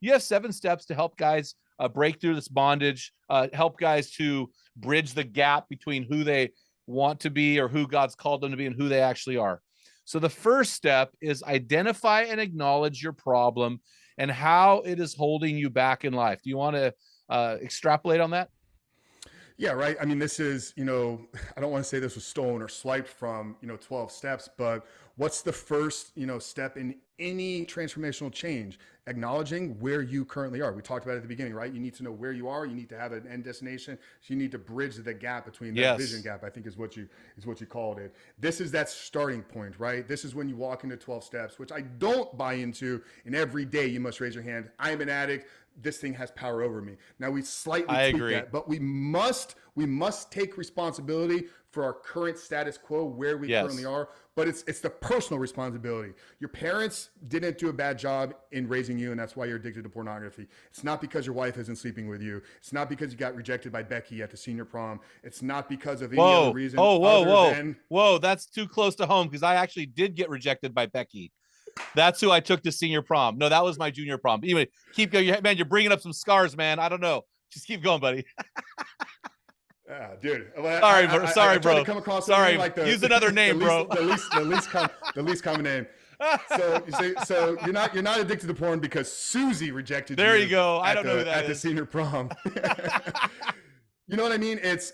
you have 7 steps to help guys break through this bondage, help guys to bridge the gap between who they want to be or who God's called them to be and who they actually are. So the first step is identify and acknowledge your problem and how it is holding you back in life. Do you want to extrapolate on that? Yeah, right. I mean, this is, I don't want to say this was stolen or swiped from, 12 steps, but what's the first, step in any transformational change? Acknowledging where you currently are. We talked about it at the beginning, right? You need to know where you are. You need to have an end destination. So you need to bridge the gap between that vision Yes, gap, I think is what you called it. This is that starting point, right? This is when you walk into 12 steps, which I don't buy into. And every day you must raise your hand. I am an addict. This thing has power over me. Now we slightly I tweak agree. that, but we must take responsibility for our current status quo, where we currently Yes, are. But it's the personal responsibility. Your parents didn't do a bad job in raising you, and that's why you're addicted to pornography. It's not because your wife isn't sleeping with you. It's not because you got rejected by Becky at the senior prom. It's not because of any other whoa, reason oh, whoa, other whoa, than whoa, that's too close to home because I actually did get rejected by Becky. That's who I took to senior prom. No, that was my junior prom. Anyway, keep going, man. You're bringing up some scars, man. I don't know. Just keep going, buddy. dude. Sorry, bro. I Sorry, tried to bro. come across something Sorry. like Use another the name, bro. least common name. So you're not addicted to porn because Susie rejected There you you go. I at don't know who the that is. senior prom. You know what I mean? It's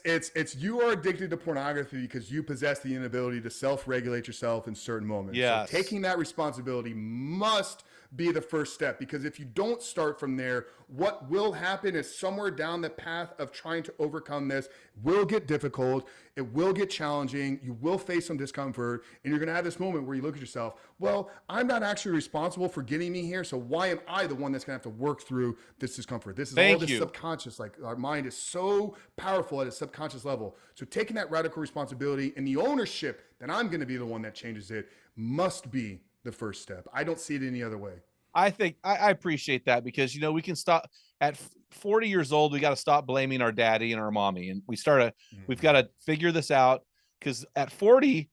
you are addicted to pornography because you possess the inability to self-regulate yourself in certain moments. Yes. So taking that responsibility must be the first step, because if you don't start from there, what will happen is somewhere down the path of trying to overcome this will get difficult. It will get challenging. You will face some discomfort, and you're going to have this moment where you look at yourself, well, I'm not actually responsible for getting me here. So why am I the one that's going to have to work through this discomfort? This is all Thank this you. subconscious. Like, our mind is so powerful at a subconscious level. So taking that radical responsibility and the ownership that I'm going to be the one that changes it must be the first step. I don't see it any other way. I think I appreciate that because we can stop at 40 years old. We got to stop blaming our daddy and our mommy, and we've got to figure this out because at 40,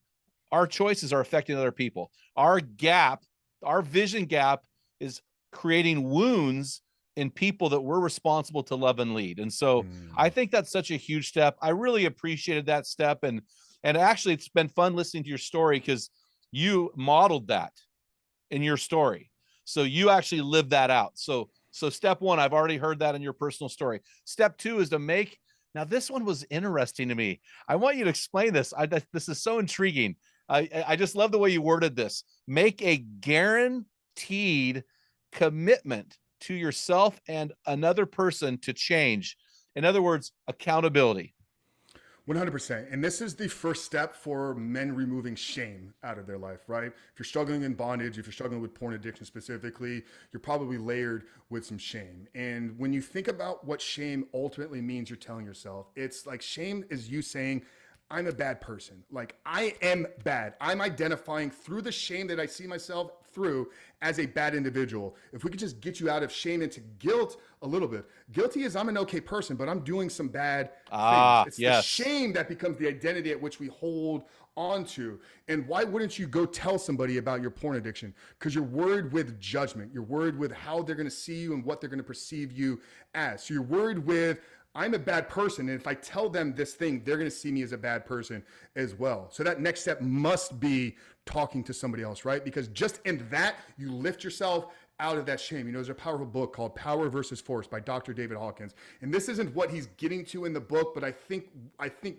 our choices are affecting other people. Our vision gap, is creating wounds in people that we're responsible to love and lead. And so I think that's such a huge step. I really appreciated that step, and actually, it's been fun listening to your story because you modeled that in your story. So you actually live that out. So step one, I've already heard that in your personal story. Step two is to make, now this one was interesting to me. I want you to explain this. This is so intriguing. I just love the way you worded this. Make a guaranteed commitment to yourself and another person to change. In other words, accountability. 100%. And this is the first step for men removing shame out of their life, right? If you're struggling in bondage, if you're struggling with porn addiction specifically, you're probably layered with some shame. And when you think about what shame ultimately means, you're telling yourself, it's like shame is you saying, I'm a bad person. Like, I am bad. I'm identifying through the shame that I see myself through as a bad individual. If we could just get you out of shame into guilt a little bit. Guilty is I'm an okay person, but I'm doing some bad things. It's the shame that becomes the identity at which we hold onto. And why wouldn't you go tell somebody about your porn addiction? Because you're worried with judgment. You're worried with how they're going to see you and what they're going to perceive you as. So you're worried with, I'm a bad person, and if I tell them this thing, they're going to see me as a bad person as well. So that next step must be talking to somebody else, right? Because just in that, you lift yourself out of that shame. There's a powerful book called Power versus Force by Dr. David Hawkins. And this isn't what he's getting to in the book, but I think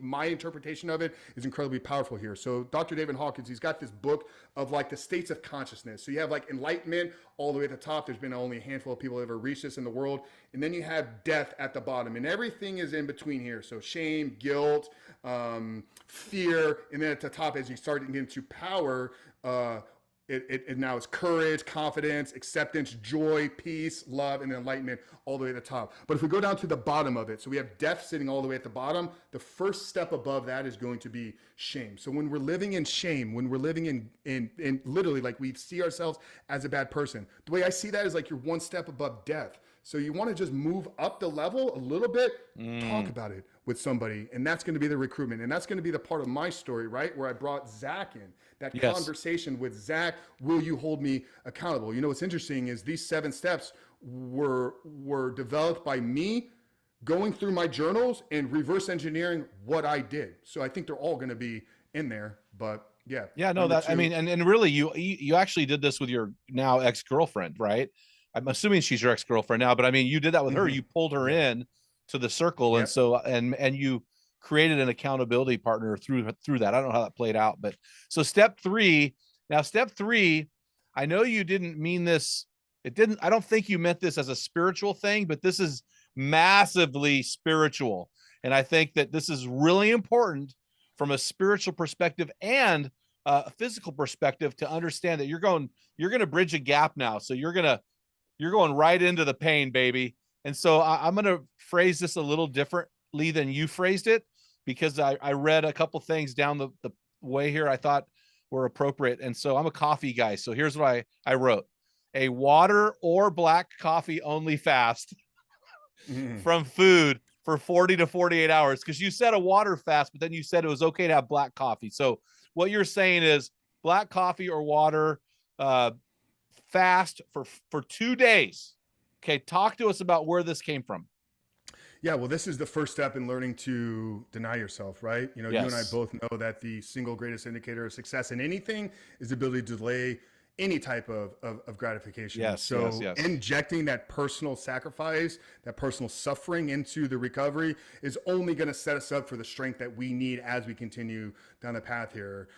my interpretation of it is incredibly powerful here. So Dr. David Hawkins, he's got this book of like the states of consciousness. So you have like enlightenment all the way at the top. There's been only a handful of people that ever reached this in the world. And then you have death at the bottom, and everything is in between here. So shame, guilt, fear, and then at the top, as you start to get into power, it now is courage, confidence, acceptance, joy, peace, love, and enlightenment all the way to the top. But if we go down to the bottom of it, so we have death sitting all the way at the bottom, the first step above that is going to be shame. So when we're living in shame, when we're living in literally like we see ourselves as a bad person, the way I see that is like you're one step above death. So you want to just move up the level a little bit, talk about it with somebody. And that's going to be the recruitment. And that's going to be the part of my story, right? Where I brought Zach in. That conversation with Zach, will you hold me accountable? What's interesting is these 7 steps were developed by me going through my journals and reverse engineering what I did. So I think they're all going to be in there. But yeah, Yeah, no, number that I two. mean, and really, you actually did this with your now ex-girlfriend, right? I'm assuming she's your ex-girlfriend now, but I mean, you did that with her. Mhm. You pulled her Yeah. in to the circle, and Yep. so and you created an accountability partner through that. I don't know how that played out, but so step three. Now, step three, I know you didn't mean this. It didn't. I don't think you meant this as a spiritual thing, but this is massively spiritual, and I think that this is really important from a spiritual perspective and a physical perspective to understand that you're going to bridge a gap now. So you're going right into the pain, baby. And so I'm going to phrase this a little differently than you phrased it, because I read a couple things down the way here I thought were appropriate. And so I'm a coffee guy. So here's what I wrote: a water or black coffee only fast Mhm. from food for 40 to 48 hours. Because you said a water fast, but then you said it was okay to have black coffee. So what you're saying is black coffee or water uh, fast for 2 days. Okay, talk to us about where this came from. Yeah, well, this is the first step in learning to deny yourself, right? You know, you and I Yes. both know that the single greatest indicator of success in anything is the ability to delay any type of gratification. Yes. Yes. So Yes. injecting that personal sacrifice, that personal suffering into the recovery is only going to set us up for the strength that we need as we continue down the path here.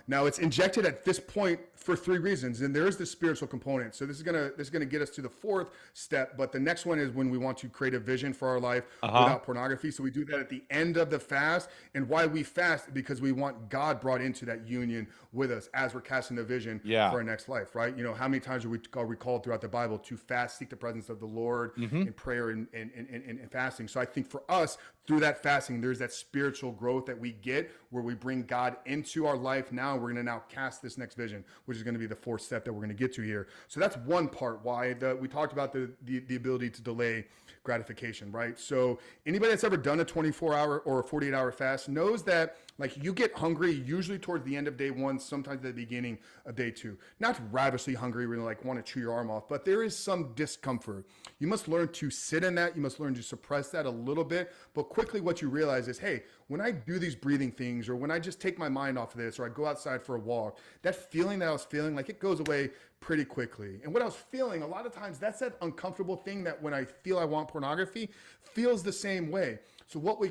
Now it's injected at this point for three reasons, and there is the spiritual component. So this is gonna get us to the fourth step. But the next one is when we want to create a vision for our life Uh-huh. without pornography. So we do that at the end of the fast. And why we fast? Because we want God brought into that union with us as we're casting the vision Yeah. for our next life, right? You know, how many times are we called throughout the Bible to fast, seek the presence of the Lord Mm-hmm. in prayer and fasting? So I think for us, through that fasting, there's that spiritual growth that we get where we bring God into our life. Now we're going to now cast this next vision, which is going to be the fourth step that we're going to get to here. So that's one part why we talked about the ability to delay gratification, right? So anybody that's ever done a 24-hour or a 48-hour fast knows that like you get hungry usually towards the end of day one, sometimes at the beginning of day two. Not ravishly hungry, really like want to chew your arm off, but there is some discomfort. You must learn to sit in that. You must learn to suppress that a little bit. But quickly what you realize is, hey, when I do these breathing things or when I just take my mind off of this or I go outside for a walk, that feeling that I was feeling, like it goes away pretty quickly. And what I was feeling, a lot of times, that's that uncomfortable thing that when I feel I want pornography, feels the same way. So what we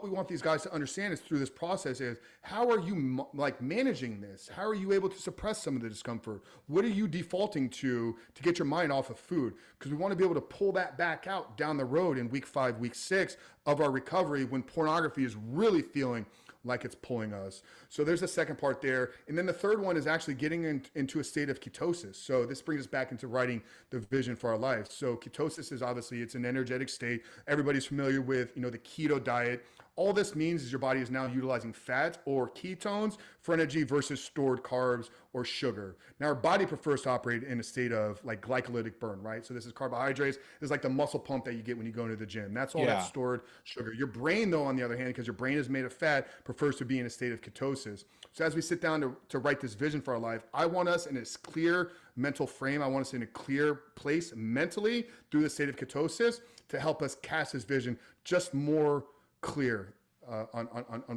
want these guys to understand is through this process is how are you like managing this? How are you able to suppress some of the discomfort? What are you defaulting to get your mind off of food? Because we want to be able to pull that back out down the road in week 5, week 6 of our recovery when pornography is really feeling like it's pulling us. So there's the second part there. And then the third one is actually getting into a state of ketosis. So this brings us back into writing the vision for our life. So ketosis is obviously, it's an energetic state. Everybody's familiar with, you know, the keto diet. All this means is your body is now utilizing fat or ketones for energy versus stored carbs or sugar. Now, our body prefers to operate in a state of like glycolytic burn, right? So this is carbohydrates. This is like the muscle pump that you get when you go into the gym. That's all that Yeah. stored sugar. Your brain, though, on the other hand, because your brain is made of fat, prefers to be in a state of ketosis. So as we sit down to write this vision for our life, I want us in this clear mental frame. I want us in a clear place mentally through the state of ketosis to help us cast this vision just more clear on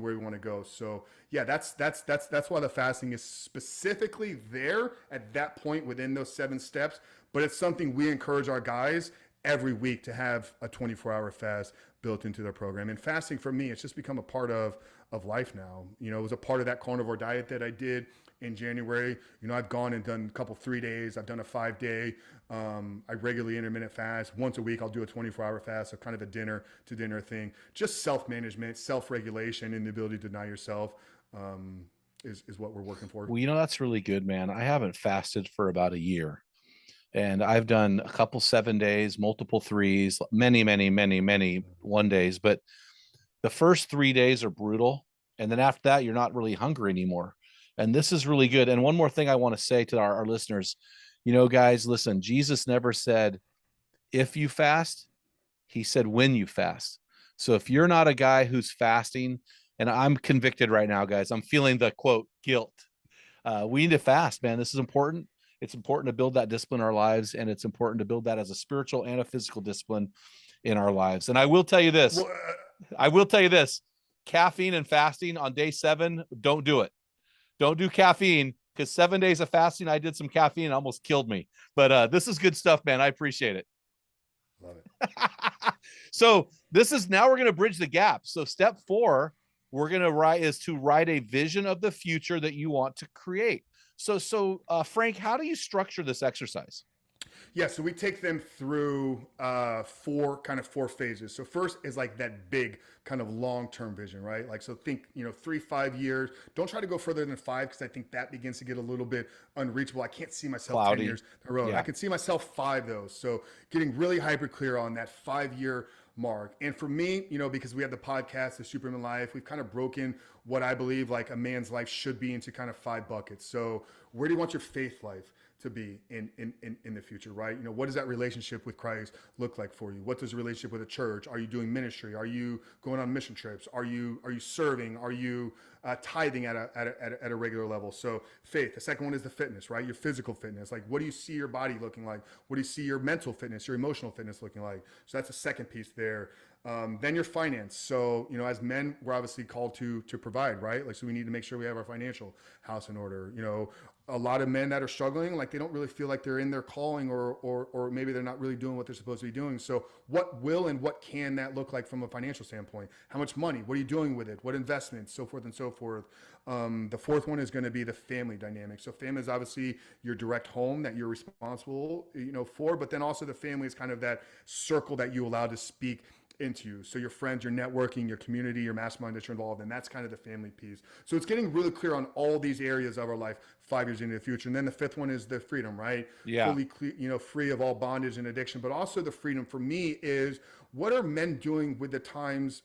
where we want to go. So yeah, that's why the fasting is specifically there at that point within those 7 steps. But it's something we encourage our guys every week to have a 24-hour fast built into their program. And fasting for me, it's just become a part of life now. You know, it was a part of that carnivore diet that I did in January. You know, I've gone and done a couple 3 days. I've done a 5-day. I regularly intermittent fast. Once a week, I'll do a 24-hour fast, so kind of a dinner to dinner thing. Just self-management, self-regulation, and the ability to deny yourself is what we're working for. Well, you know, that's really good, man. I haven't fasted for about a year. And I've done a couple 7 days, multiple threes, many, many, many, many 1 days. But the first 3 days are brutal. And then after that, you're not really hungry anymore. And this is really good. And one more thing I want to say to our listeners, you know, guys, listen, Jesus never said, if you fast, he said, when you fast. So if you're not a guy who's fasting, and I'm convicted right now, guys, I'm feeling the quote guilt. We need to fast, man. This is important. It's important to build that discipline in our lives, and it's important to build that as a spiritual and a physical discipline in our lives. And I will tell you this, Well, caffeine and fasting on day 7, don't do it. Don't do caffeine, because 7 days of fasting, I did some caffeine and almost killed me. But this is good stuff, man. I appreciate it. love it. So this is, now we're going to bridge the gap. So step 4, we're going to write a vision of the future that you want to create. So Frank, how do you structure this exercise? Yeah, so we take them through four phases. So first is like that big kind of long-term vision, right? Like, so think, 3-5 years. Don't try to go further than 5, because I think that begins to get a little bit unreachable. I can't see myself Cloudy. 10 years in a row. Yeah. I can see myself 5 though. So getting really hyper clear on that 5-year mark. And for me, because we have the podcast, the Superman Life, we've kind of broken what I believe like a man's life should be into kind of 5 buckets. So where do you want your faith life to be in the future, right? What does that relationship with Christ look like for you? What does a relationship with a church? Are you doing ministry? Are you going on mission trips? Are you serving? Are you tithing at a regular level? So faith. The second one is the fitness, right? Your physical fitness. Like, what do you see your body looking like? What do you see your mental fitness, your emotional fitness looking like? So that's the second piece there. Then your finance. So, as men, we're obviously called to provide, right? Like, so we need to make sure we have our financial house in order. A lot of men that are struggling, like, they don't really feel like they're in their calling, or maybe they're not really doing what they're supposed to be doing. So what will and what can that look like from a financial standpoint? How much money? What are you doing with it? What investments? So forth and so forth. The fourth one is going to be the family dynamic. So family is obviously your direct home that you're responsible, for, but then also the family is kind of that circle that you allow to speak into you. So your friends, your networking, your community, your mastermind that you're involved in, that's kind of the family piece. So it's getting really clear on all these areas of our life 5 years into the future. And then the fifth one is the freedom, right? Yeah. Fully, free of all bondage and addiction, but also the freedom for me is, what are men doing with the times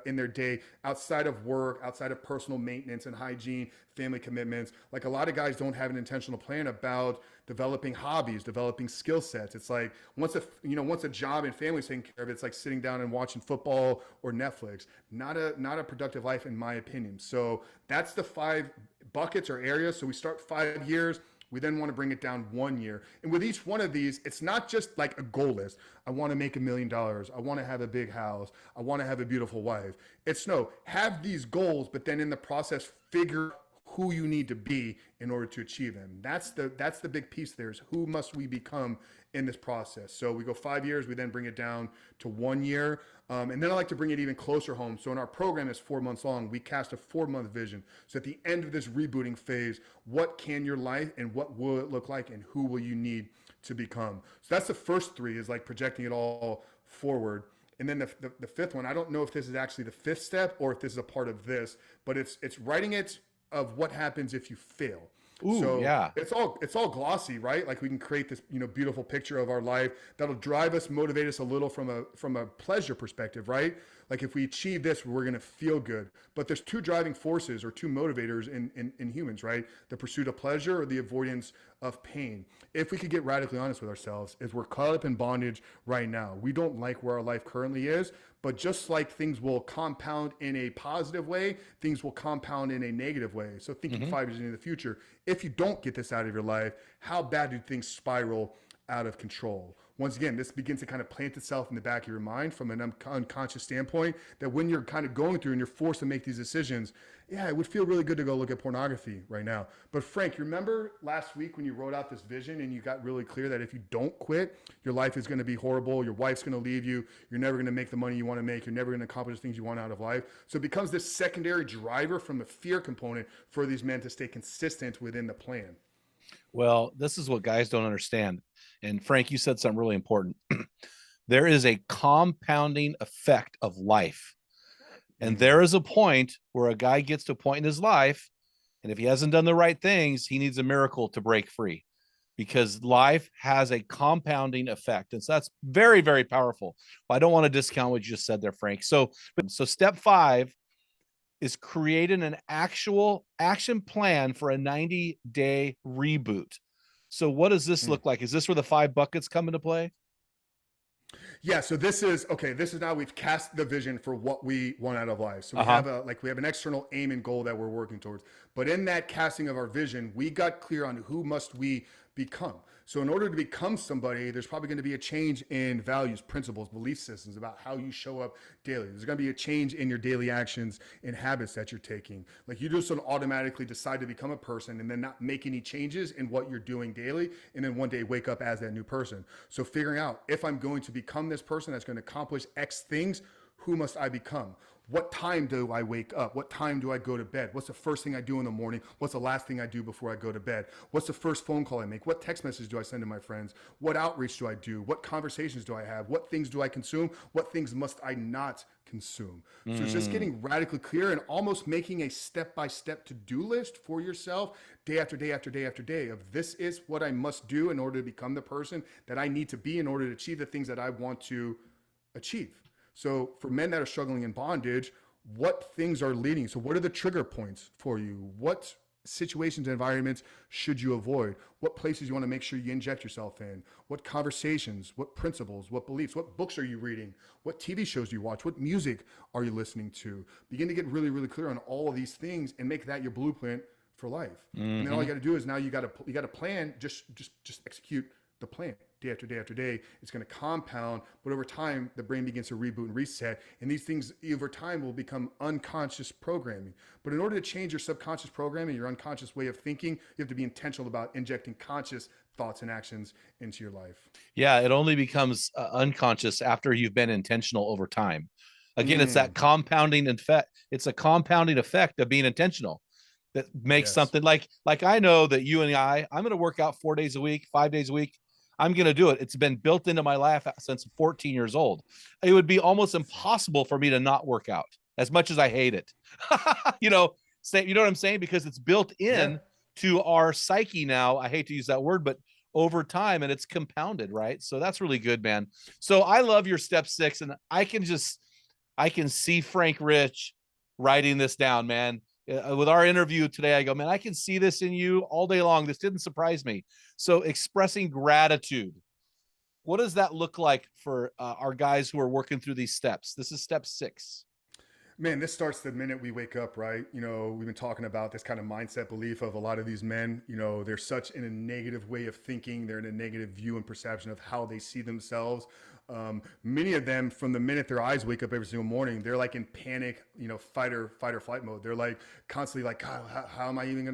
in their day outside of work, outside of personal maintenance and hygiene, family commitments? Like, a lot of guys don't have an intentional plan about developing hobbies, developing skill sets. It's like, once a job and family is taken care of, it's like sitting down and watching football or Netflix. Not a productive life, in my opinion. So that's the 5 buckets or areas. So we start 5 years. We then want to bring it down 1 year. And with each one of these, it's not just like a goal list. I want to make $1 million. I want to have a big house. I want to have a beautiful wife. It's no, have these goals, but then in the process, figure who you need to be in order to achieve them. That's the big piece there, is who must we become in this process. So we go 5 years, we then bring it down to 1 year. And then I like to bring it even closer home. So in our program, is 4 months long. We cast a 4-month vision. So at the end of this rebooting phase, what can your life and what will it look like, and who will you need to become? So that's the first 3, is like projecting it all forward. And then the fifth one, I don't know if this is actually the 5th step or if this is a part of this, but it's writing it of what happens if you fail. Ooh, so yeah. it's all glossy, right? Like, we can create this, beautiful picture of our life that'll drive us, motivate us a little from a pleasure perspective, right? Like, if we achieve this, we're going to feel good. But there's 2 driving forces, or 2 motivators in humans, right? The pursuit of pleasure or the avoidance of pain. If we could get radically honest with ourselves, is we're caught up in bondage right now. We don't like where our life currently is, but just like things will compound in a positive way, things will compound in a negative way. So thinking 5 years into the future, if you don't get this out of your life, how bad do things spiral out of control? Once again, this begins to kind of plant itself in the back of your mind from an unconscious standpoint, that when you're kind of going through and you're forced to make these decisions, yeah, it would feel really good to go look at pornography right now. But Frank, you remember last week when you wrote out this vision and you got really clear that if you don't quit, your life is going to be horrible, your wife's going to leave you, you're never going to make the money you want to make, you're never going to accomplish the things you want out of life. So it becomes this secondary driver from the fear component for these men to stay consistent within the plan. Well, this is what guys don't understand. And Frank, you said something really important. There is a compounding effect of life. And there is a point where a guy gets to a point in his life, and if he hasn't done the right things, he needs a miracle to break free, because life has a compounding effect. And so that's very, very powerful. Well, I don't want to discount what you just said there, Frank. So step 5 is creating an actual action plan for a 90-day reboot. So what does this look like? Is this where the 5 buckets come into play? Yeah, so this is now we've cast the vision for what we want out of life. So we have an external aim and goal that we're working towards. But in that casting of our vision, we got clear on who must we become. So in order to become somebody, there's probably going to be a change in values, principles, belief systems about how you show up daily. There's going to be a change in your daily actions and habits that you're taking. Like you just don't automatically decide to become a person and then not make any changes in what you're doing daily and then one day wake up as that new person. So figuring out if I'm going to become this person that's going to accomplish X things, who must I become? What time do I wake up? What time do I go to bed? What's the first thing I do in the morning? What's the last thing I do before I go to bed? What's the first phone call I make? What text message do I send to my friends? What outreach do I do? What conversations do I have? What things do I consume? What things must I not consume? So it's just getting radically clear and almost making a step-by-step to-do list for yourself day after day after day after day of this is what I must do in order to become the person that I need to be in order to achieve the things that I want to achieve. So for men that are struggling in bondage, what things are leading? So what are the trigger points for you? What situations and environments should you avoid? What places you want to make sure you inject yourself in? What conversations, what principles, what beliefs, what books are you reading? What TV shows do you watch? What music are you listening to? Begin to get really, really clear on all of these things and make that your blueprint for life. And then all you got to do is now you got to plan, just execute the plan day after day after day. It's going to compound, but over time, the brain begins to reboot and reset. And these things over time will become unconscious programming. But in order to change your subconscious programming, your unconscious way of thinking, you have to be intentional about injecting conscious thoughts and actions into your life. Yeah, it only becomes unconscious after you've been intentional over time. Again, it's that compounding effect. It's a compounding effect of being intentional that makes something like I know that you and I'm going to work out 4 days a week, 5 days a week. I'm going to do it. It's been built into my life since 14 years old. It would be almost impossible for me to not work out as much as I hate it. you know what I'm saying? Because it's built in to our psyche now. I hate to use that word, but over time, and it's compounded, right? So that's really good, man. So I love your step 6, and I can see Frank Rich writing this down, man. With our interview today, I go, man, I can see this in you all day long. This didn't surprise me. So expressing gratitude, what does that look like for our guys who are working through these steps? This is step 6. Man, this starts the minute we wake up, right? You know, we've been talking about this kind of mindset belief of a lot of these men. You know, they're such in a negative way of thinking. They're in a negative view and perception of how they see themselves. Many of them, from the minute their eyes wake up every single morning, they're like in panic, you know, fight or flight mode. They're like constantly like, God, how am I even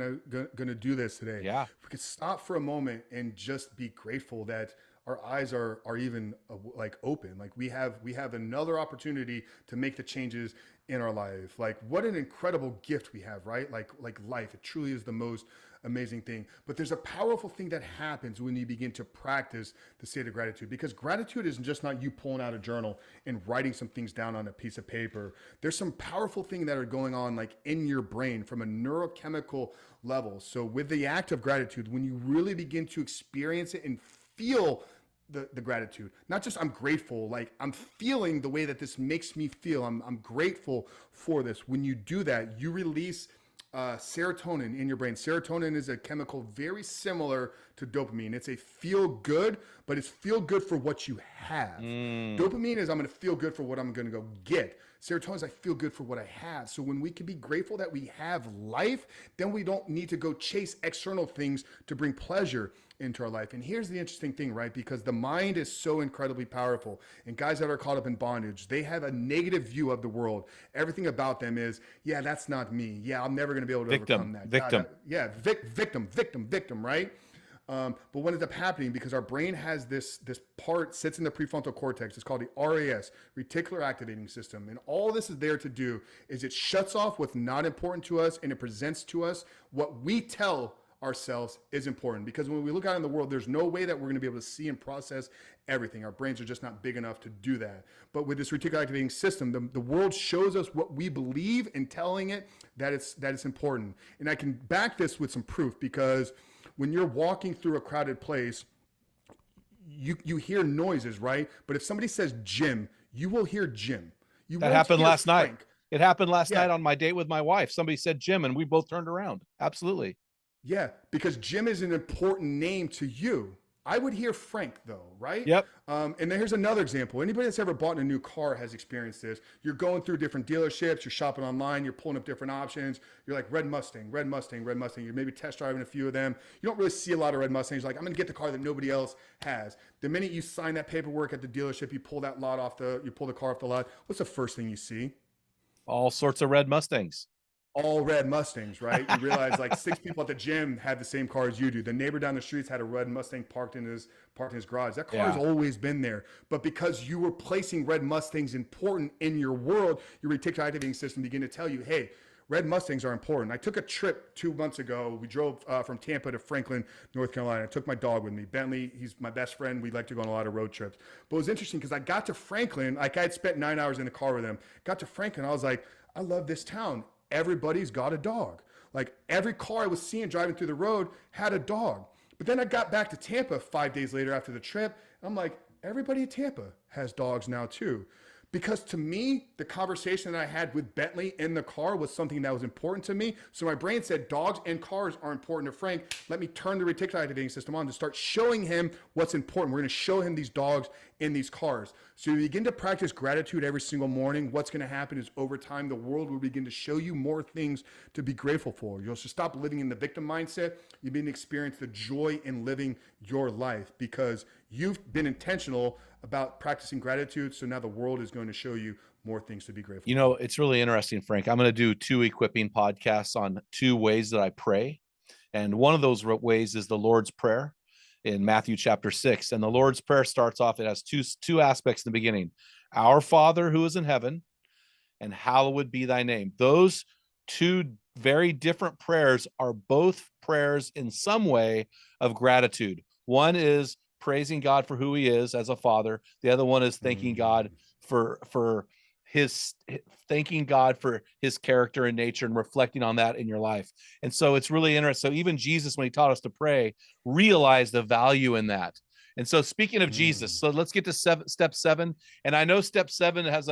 gonna do this today? Yeah. If we could stop for a moment and just be grateful that our eyes are even like open. Like we have another opportunity to make the changes in our life. Like what an incredible gift we have, right? Like life, it truly is the most amazing thing. But there's a powerful thing that happens when you begin to practice the state of gratitude, because gratitude isn't just not you pulling out a journal and writing some things down on a piece of paper. There's some powerful things that are going on like in your brain from a neurochemical level. So with the act of gratitude, when you really begin to experience it and feel the gratitude, not just I'm grateful, like I'm feeling the way that this makes me feel. I'm grateful for this. When you do that, you release serotonin in your brain. Serotonin is a chemical very similar to dopamine. It's a feel good, but it's feel good for what you have. Dopamine is I'm going to feel good for what I'm going to go get. Serotonin is I feel good for what I have. So when we can be grateful that we have life, then we don't need to go chase external things to bring pleasure into our life. And here's the interesting thing, right? Because the mind is so incredibly powerful, and guys that are caught up in bondage, they have a negative view of the world. Everything about them is, yeah, that's not me. Yeah, I'm never going to be able to overcome that. Victim. Victim, right? But what ends up happening, because our brain has this part sits in the prefrontal cortex, it's called the RAS, reticular activating system. And all this is there to do is it shuts off what's not important to us, and it presents to us what we tell ourselves is important. Because when we look out in the world, there's no way that we're going to be able to see and process everything. Our brains are just not big enough to do that. But with this reticular activating system, the world shows us what we believe and telling it that it's important. And I can back this with some proof, because when you're walking through a crowded place, you hear noises, right? But if somebody says Jim, you will hear Jim. That happened last night. It happened last night on my date with my wife. Somebody said Jim, and we both turned around. Absolutely. Yeah, because Jim is an important name to you. I would hear Frank though, right? Yep. And then here's another example. Anybody that's ever bought a new car has experienced this. You're going through different dealerships, you're shopping online, you're pulling up different options. You're like red Mustang, red Mustang, red Mustang. You're maybe test driving a few of them. You don't really see a lot of red Mustangs. You're like, I'm gonna get the car that nobody else has. The minute you sign that paperwork at the dealership, you pull the car off the lot. What's the first thing you see? All sorts of red Mustangs. All red Mustangs, right? You realize like 6 people at the gym had the same car as you do. The neighbor down the streets had a red Mustang parked in his garage. That car has always been there. But because you were placing red Mustangs important in your world, your reticular activating system began to tell you, hey, red Mustangs are important. I took a trip 2 months ago. We drove from Tampa to Franklin, North Carolina. I took my dog with me. Bentley, he's my best friend. We like to go on a lot of road trips. But it was interesting because I got to Franklin, like I had spent 9 hours in the car with him. Got to Franklin, I was like, I love this town. Everybody's got a dog. Like every car I was seeing driving through the road had a dog. But then I got back to Tampa 5 days later after the trip. And I'm like, everybody in Tampa has dogs now too. Because to me, the conversation that I had with Bentley in the car was something that was important to me. So my brain said, dogs and cars are important to Frank. Let me turn the reticular activating system on to start showing him what's important. We're going to show him these dogs in these cars. So you begin to practice gratitude every single morning. What's going to happen is over time, the world will begin to show you more things to be grateful for. You'll just stop living in the victim mindset. You begin to experience the joy in living your life because you've been intentional about practicing gratitude. So now the world is going to show you more things to be grateful for. You know, it's really interesting, Frank. I'm going to do 2 equipping podcasts on 2 ways that I pray. And one of those ways is the Lord's Prayer in Matthew chapter 6. And the Lord's Prayer starts off, it has two aspects in the beginning. Our Father who is in heaven, and hallowed be thy name. Those 2 very different prayers are both prayers in some way of gratitude. One is praising God for who he is as a father. The other one is thanking God for thanking God for his character and nature and reflecting on that in your life. And so it's really interesting. So even Jesus, when he taught us to pray, realized the value in that. And so speaking of Jesus, so let's get to step 7. And I know step 7 has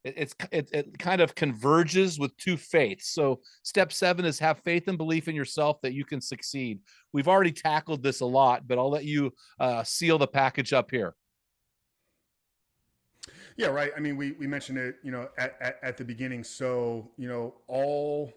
it kind of converges with 2 faiths. So step 7 is have faith and belief in yourself that you can succeed. We've already tackled this a lot, but I'll let you seal the package up here. Yeah, right. I mean, we mentioned it, at the beginning. So, all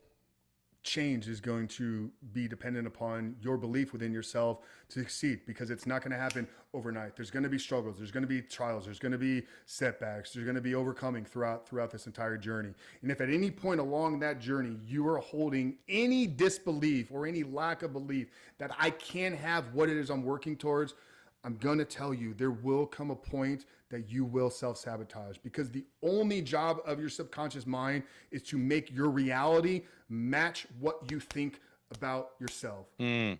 change is going to be dependent upon your belief within yourself to succeed, because it's not going to happen overnight. There's going to be struggles. There's going to be trials. There's going to be setbacks. There's going to be overcoming throughout this entire journey. And if at any point along that journey, you are holding any disbelief or any lack of belief that I can have what it is I'm working towards, I'm going to tell you, there will come a point that you will self-sabotage, because the only job of your subconscious mind is to make your reality match what you think about yourself. Say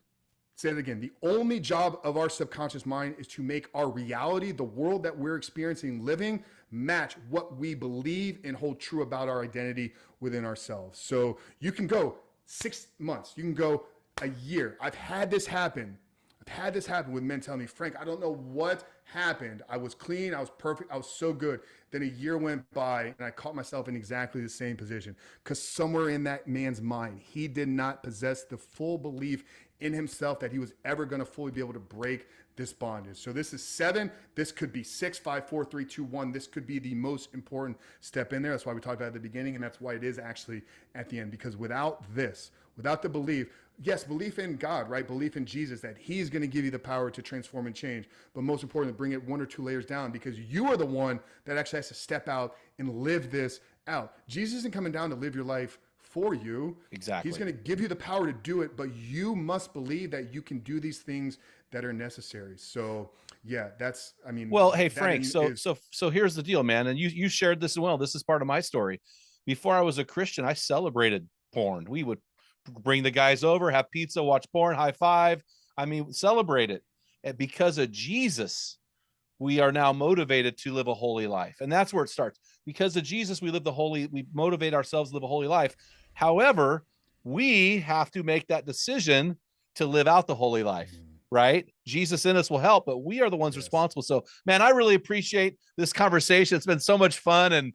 it again. The only job of our subconscious mind is to make our reality, the world that we're experiencing, living, match what we believe and hold true about our identity within ourselves. So you can go 6 months, you can go a year. I've had this happen with men telling me, Frank, I don't know what happened. I was clean. I was perfect. I was so good. Then a year went by and I caught myself in exactly the same position, because somewhere in that man's mind, he did not possess the full belief in himself that he was ever going to fully be able to break this bondage. So this is 7. This could be 6, 5, 4, 3, 2, 1. This could be the most important step in there. That's why we talked about it at the beginning. And that's why it is actually at the end, because without this, without the belief, yes, belief in God, right? Belief in Jesus, that he's going to give you the power to transform and change. But most importantly, bring it 1 or 2 layers down, because you are the one that actually has to step out and live this out. Jesus isn't coming down to live your life for you. Exactly. He's going to give you the power to do it, but you must believe that you can do these things that are necessary. So yeah, well, hey, Frank, so here's the deal, man. And you shared this as well. This is part of my story. Before I was a Christian, I celebrated porn. We would bring the guys over, have pizza, watch porn, high five. I mean, celebrate it. And because of Jesus, we are now motivated to live a holy life. And that's where it starts. Because of Jesus, we motivate ourselves to live a holy life. However, we have to make that decision to live out the holy life, right? Jesus in us will help, but we are the ones responsible. So, man, I really appreciate this conversation. It's been so much fun. And